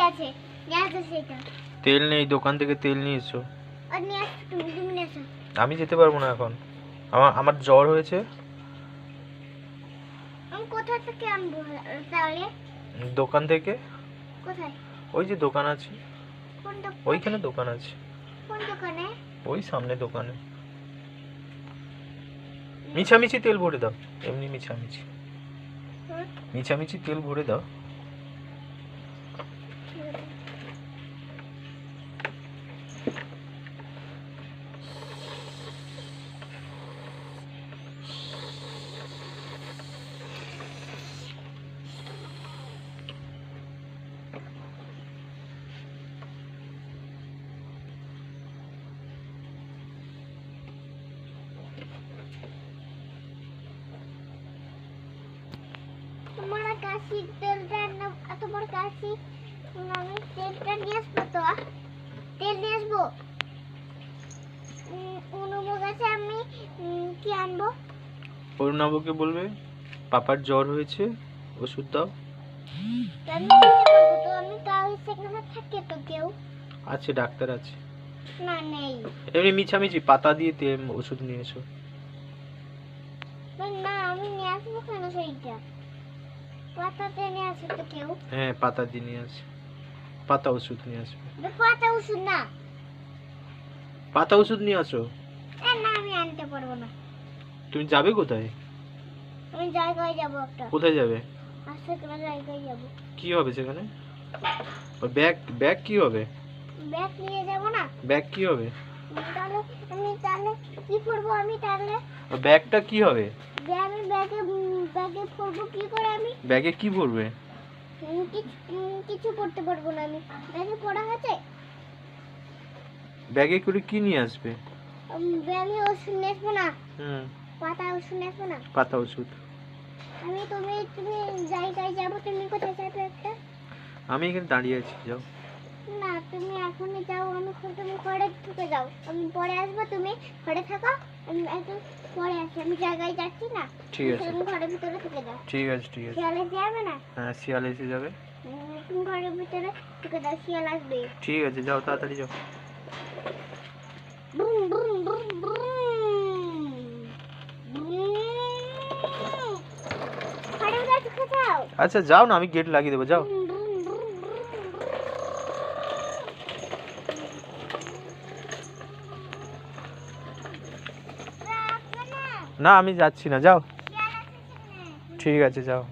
আছে সেটা। তেল নেই, দোকান থেকে তেল নিয়ে এসো। আর নিয়ে আসো, তুমি নিয়ে আসো। আমি যেতে পারবো না এখন, আমার জ্বর হয়েছে। আমি কোথা থেকে আনবো তাহলে? দোকান থেকে। কোথায়? ওই যে দোকান আছে, কোন দোকান? ওইখানে দোকান আছে। কোন দোকানে? ওই সামনে দোকানে। মিছামিছি তেল ভরে দাও, এমনি মিছামিছি মিছামিছি তেল ভরে দাও। তোমার কাশি তেলটা না, এত বড় কাশি, আমি তেলটা নিয়ে আসবো তো। তেল নিয়ে আসবো। অনুভব আছে, আমি কি আনবো? অরুণাবকে বলবে পাপার জ্বর হয়েছে, ওষুধ দাও। আমি দিতে পারবো তো, আমি কাল সেখানে থাকে তো কেউ আছে, ডাক্তার আছে। না, নেই। এমনি মিছামিছি পাতা দিয়ে তেল ওষুধ নিয়ে এসো। না, আমি নিয়ে আসবো কেন সেইটা? পাতাতে নিয়ে আসে তো কেউ। হ্যাঁ, পাতা দিয়ে নিয়ে আসে, পাতা ওষুধ নিয়ে আসবে। পাতা ওষুধ না, পাতা ওষুধ নিয়ে আসো। না আমি আনতে পারবো না। তুমি যাবে কোথায়? আমি জায়গায় যাবো একটা। কোথায় যাবে? আজকে কোনো জায়গায় যাবো। কি হবে সেখানে? ব্যাগ ব্যাগ কি হবে? ব্যাগ নিয়ে যাবো না। ব্যাগ কি হবে? তাহলে কি করবো আমি তাহলে? ব্যাগটা কি হবে? আমি ব্যাগে পড়বো কি করে আমি? ব্যাগে কি ভরবে? কিছু করতে পারবো না আমি। ব্যাগে পড়া হয়েছে। ব্যাগে করে কি নিয়ে আসবে? ব্যাগে ওষুধ নিয়ে আসবো না। হুম, পাতা ওষুধ নিয়ে আসবো না। পাতা ওষুধ। তুমি জায়গায় যাবো, তুমি কোথায় যাবে একটা? আমি এখানে দাঁড়িয়ে আছি, যাও। না, তুমি এখনই যাও, তুমি ঘরে ঢুকে যাও, আমি পরে আসবো, তুমি ঘরে থাকো। আমি একটু পরে আসি, আমি জায়গায় যাচ্ছি না। ঠিক আছে, তুমি ঘরের ভিতরে থেকে যাও। ঠিক আছে, ঠিক আছে। শিয়াল এসে যাবে না? হ্যাঁ, শিয়াল এসে যাবে। তুমি ঘরের ভিতরে ঢুকে যাও, শিয়াল আসবে। ঠিক আছে, যাও, তাড়াতাড়ি যাও। ব্রুম, ব্রুম, ব্রুম, ব্রুম। ঘরের ভিতরে ঢুকে যাও। আচ্ছা যাও না, আমি গেট লাগিয়ে দেবো, যাও। না, আমি যাচ্ছি না, যাও। ঠিক আছে, যাও।